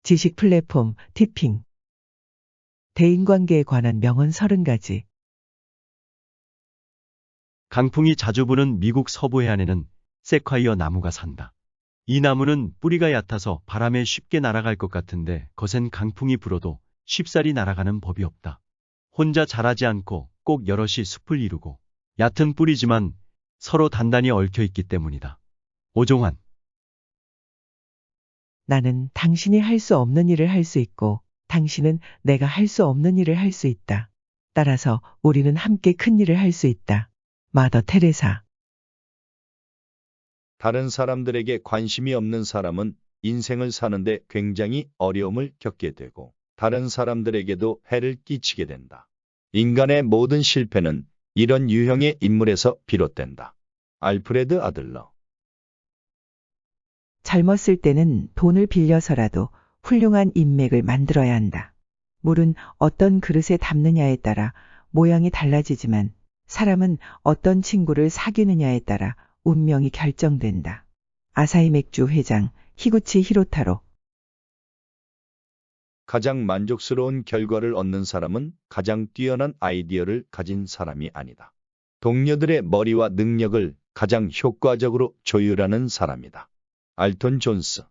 지식 플랫폼 티핑. 대인관계에 관한 명언 30가지. 강풍이 자주 부는 미국 서부 해안에는 세콰이어 나무가 산다. 이 나무는 뿌리가 얕아서 바람에 쉽게 날아갈 것 같은데 거센 강풍이 불어도 쉽사리 날아가는 법이 없다. 혼자 자라지 않고 꼭 여럿이 숲을 이루고 얕은 뿌리지만 서로 단단히 얽혀 있기 때문이다. 오종환. 나는 당신이 할 수 없는 일을 할 수 있고 당신은 내가 할 수 없는 일을 할 수 있다. 따라서 우리는 함께 큰 일을 할 수 있다. 마더 테레사. 다른 사람들에게 관심이 없는 사람은 인생을 사는데 굉장히 어려움을 겪게 되고 다른 사람들에게도 해를 끼치게 된다. 인간의 모든 실패는 이런 유형의 인물에서 비롯된다. 알프레드 아들러. 젊었을 때는 돈을 빌려서라도 훌륭한 인맥을 만들어야 한다. 물은 어떤 그릇에 담느냐에 따라 모양이 달라지지만 사람은 어떤 친구를 사귀느냐에 따라 운명이 결정된다. 아사히 맥주 회장 히구치 히로타로. 가장 만족스러운 결과를 얻는 사람은 가장 뛰어난 아이디어를 가진 사람이 아니다. 동료들의 머리와 능력을 가장 효과적으로 조율하는 사람이다. 알톤 존스.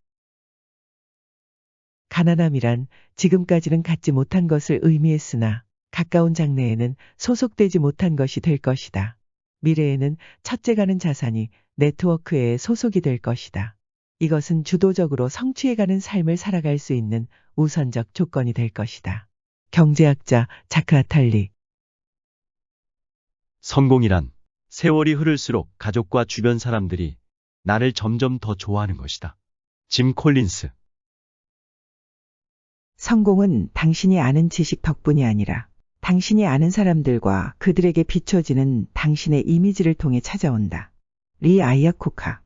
가난함이란 지금까지는 갖지 못한 것을 의미했으나 가까운 장래에는 소속되지 못한 것이 될 것이다. 미래에는 첫째가는 자산이 네트워크에 소속이 될 것이다. 이것은 주도적으로 성취해가는 삶을 살아갈 수 있는 우선적 조건이 될 것이다. 경제학자 자크 아탈리. 성공이란 세월이 흐를수록 가족과 주변 사람들이 나를 점점 더 좋아하는 것이다. 짐 콜린스. 성공은 당신이 아는 지식 덕분이 아니라 당신이 아는 사람들과 그들에게 비춰지는 당신의 이미지를 통해 찾아온다. 리 아이아코카.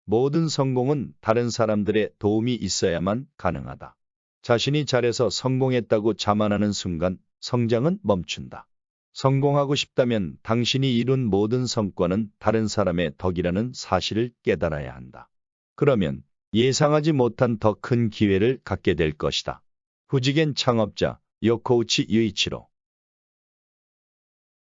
모든 성공은 다른 사람들의 도움이 있어야만 가능하다. 자신이 잘해서 성공했다고 자만하는 순간 성장은 멈춘다. 성공하고 싶다면 당신이 이룬 모든 성과는 다른 사람의 덕이라는 사실을 깨달아야 한다. 그러면 예상하지 못한 더 큰 기회를 갖게 될 것이다. 후지겐 창업자 요코우치 유이치로.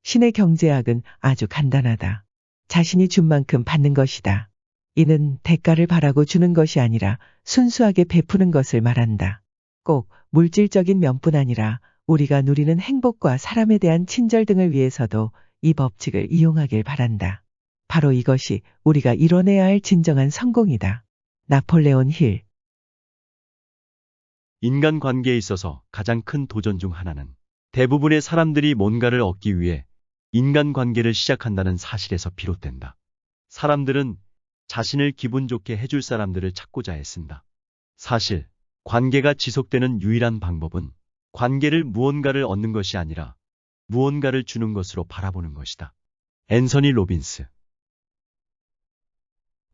신의 경제학은 아주 간단하다. 자신이 준 만큼 받는 것이다. 이는 대가를 바라고 주는 것이 아니라 순수하게 베푸는 것을 말한다. 꼭 물질적인 면뿐 아니라 우리가 누리는 행복과 사람에 대한 친절 등을 위해서도 이 법칙을 이용하길 바란다. 바로 이것이 우리가 이뤄내야 할 진정한 성공이다. 나폴레온 힐. 인간관계에 있어서 가장 큰 도전 중 하나는 대부분의 사람들이 뭔가를 얻기 위해 인간관계를 시작한다는 사실에서 비롯된다. 사람들은 자신을 기분 좋게 해줄 사람들을 찾고자 애쓴다. 사실 관계가 지속되는 유일한 방법은 관계를 무언가를 얻는 것이 아니라 무언가를 주는 것으로 바라보는 것이다. 앤서니 로빈스.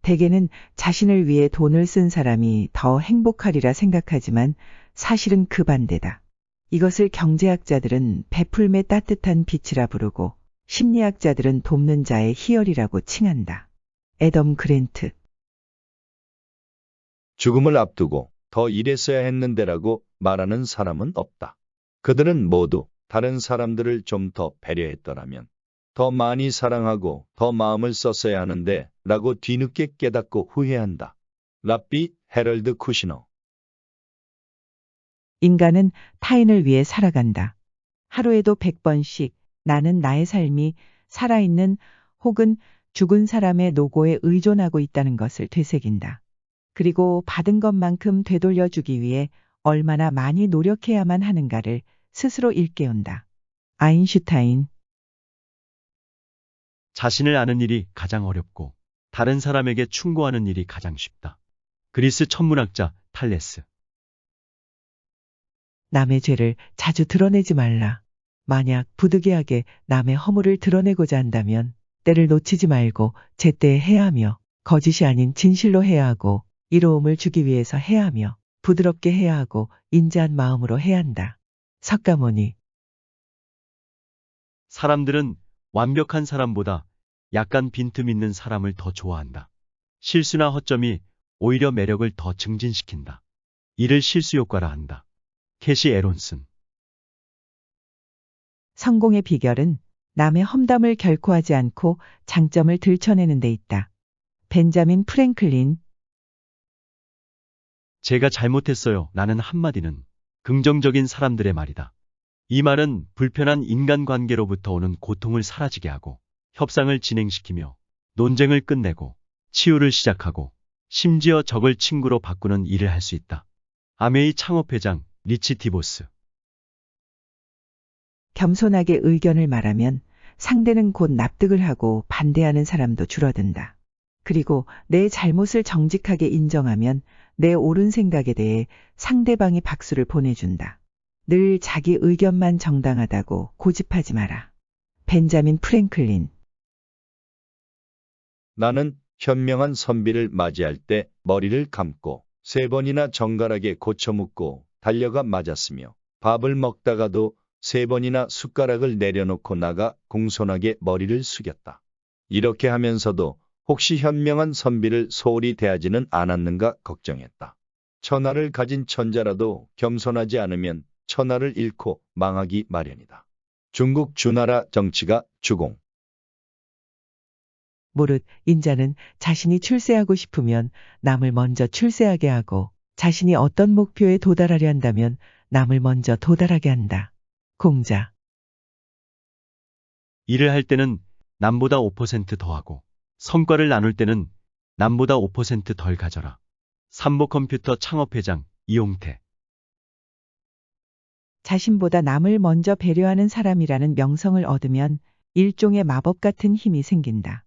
대개는 자신을 위해 돈을 쓴 사람이 더 행복하리라 생각하지만 사실은 그 반대다. 이것을 경제학자들은 베풀매 따뜻한 빛이라 부르고 심리학자들은 돕는 자의 희열이라고 칭한다. 애덤 그랜트. 죽음을 앞두고 더 일했어야 했는데라고 말하는 사람은 없다. 그들은 모두 다른 사람들을 좀 더 배려했더라면 더 많이 사랑하고 더 마음을 썼어야 하는데 라고 뒤늦게 깨닫고 후회한다. 랍비 헤럴드 쿠시너. 인간은 타인을 위해 살아간다. 하루에도 100번씩 나는 나의 삶이 살아있는 혹은 죽은 사람의 노고에 의존하고 있다는 것을 되새긴다. 그리고 받은 것만큼 되돌려주기 위해 얼마나 많이 노력해야만 하는가를 스스로 일깨운다. 아인슈타인. 자신을 아는 일이 가장 어렵고 다른 사람에게 충고하는 일이 가장 쉽다. 그리스 천문학자 탈레스. 남의 죄를 자주 드러내지 말라. 만약 부득이하게 남의 허물을 드러내고자 한다면 때를 놓치지 말고 제때에 해야 하며 거짓이 아닌 진실로 해야 하고 이로움을 주기 위해서 해야 하며 부드럽게 해야 하고 인자한 마음으로 해야 한다. 석가모니. 사람들은 완벽한 사람보다 약간 빈틈 있는 사람을 더 좋아한다. 실수나 허점이 오히려 매력을 더 증진시킨다. 이를 실수 효과라 한다. 캐시 에론슨. 성공의 비결은 남의 험담을 결코 하지 않고 장점을 들춰내는 데 있다. 벤자민 프랭클린. 제가 잘못했어요. 라는 한마디는 긍정적인 사람들의 말이다. 이 말은 불편한 인간관계로부터 오는 고통을 사라지게 하고 협상을 진행시키며 논쟁을 끝내고 치유를 시작하고 심지어 적을 친구로 바꾸는 일을 할 수 있다. 아메이 창업회장 리치 디보스. 겸손하게 의견을 말하면 상대는 곧 납득을 하고 반대하는 사람도 줄어든다. 그리고 내 잘못을 정직하게 인정하면 내 옳은 생각에 대해 상대방이 박수를 보내준다. 늘 자기 의견만 정당하다고 고집하지 마라. 벤자민 프랭클린. 나는 현명한 선비를 맞이할 때 머리를 감고 3번이나 정갈하게 고쳐묻고 달려가 맞았으며 밥을 먹다가도 3번이나 숟가락을 내려놓고 나가 공손하게 머리를 숙였다. 이렇게 하면서도 혹시 현명한 선비를 소홀히 대하지는 않았는가 걱정했다. 천하를 가진 천자라도 겸손하지 않으면 천하를 잃고 망하기 마련이다. 중국 주나라 정치가 주공. 무릇 인자는 자신이 출세하고 싶으면 남을 먼저 출세하게 하고 자신이 어떤 목표에 도달하려 한다면 남을 먼저 도달하게 한다. 공자. 일을 할 때는 남보다 5% 더하고 성과를 나눌 때는 남보다 5%덜 가져라. 삼보컴퓨터 창업회장 이용태. 자신보다 남을 먼저 배려하는 사람이라는 명성을 얻으면 일종의 마법 같은 힘이 생긴다.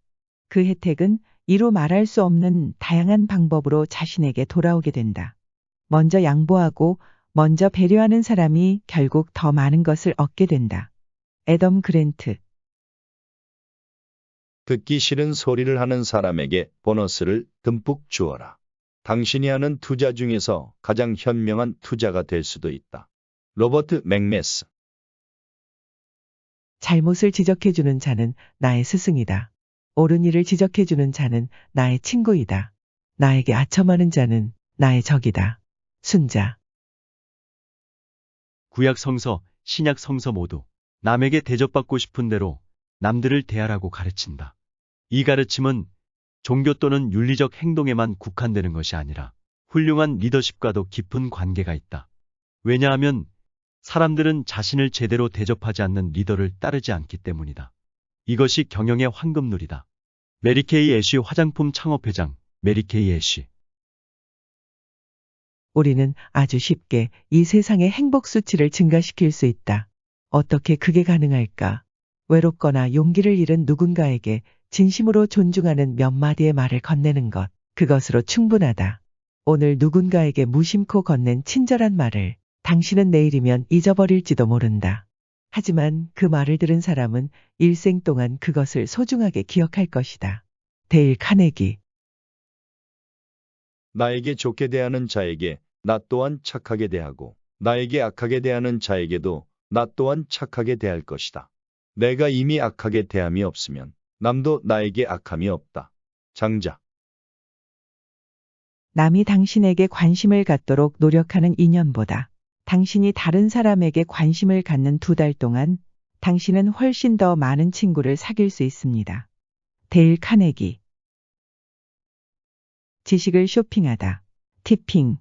그 혜택은 이루 말할 수 없는 다양한 방법으로 자신에게 돌아오게 된다. 먼저 양보하고 먼저 배려하는 사람이 결국 더 많은 것을 얻게 된다. 애덤 그랜트. 듣기 싫은 소리를 하는 사람에게 보너스를 듬뿍 주어라. 당신이 하는 투자 중에서 가장 현명한 투자가 될 수도 있다. 로버트 맥메스. 잘못을 지적해주는 자는 나의 스승이다. 옳은 일을 지적해주는 자는 나의 친구이다. 나에게 아첨하는 자는 나의 적이다. 순자. 구약 성서, 신약 성서 모두 남에게 대접받고 싶은 대로 남들을 대하라고 가르친다. 이 가르침은 종교 또는 윤리적 행동에만 국한되는 것이 아니라 훌륭한 리더십과도 깊은 관계가 있다. 왜냐하면 사람들은 자신을 제대로 대접하지 않는 리더를 따르지 않기 때문이다. 이것이 경영의 황금률이다. 메리케이 애쉬 화장품 창업회장 메리케이 애쉬. 우리는 아주 쉽게 이 세상의 행복 수치를 증가시킬 수 있다. 어떻게 그게 가능할까? 외롭거나 용기를 잃은 누군가에게 진심으로 존중하는 몇 마디의 말을 건네는 것, 그것으로 충분하다. 오늘 누군가에게 무심코 건넨 친절한 말을 당신은 내일이면 잊어버릴지도 모른다. 하지만 그 말을 들은 사람은 일생 동안 그것을 소중하게 기억할 것이다. 데일 카네기. 나에게 좋게 대하는 자에게 나 또한 착하게 대하고 나에게 악하게 대하는 자에게도 나 또한 착하게 대할 것이다. 내가 이미 악하게 대함이 없으면 남도 나에게 악함이 없다. 장자. 남이 당신에게 관심을 갖도록 노력하는 인연보다 당신이 다른 사람에게 관심을 갖는 2달 동안 당신은 훨씬 더 많은 친구를 사귈 수 있습니다. 데일 카네기. 지식을 쇼핑하다. 티핑.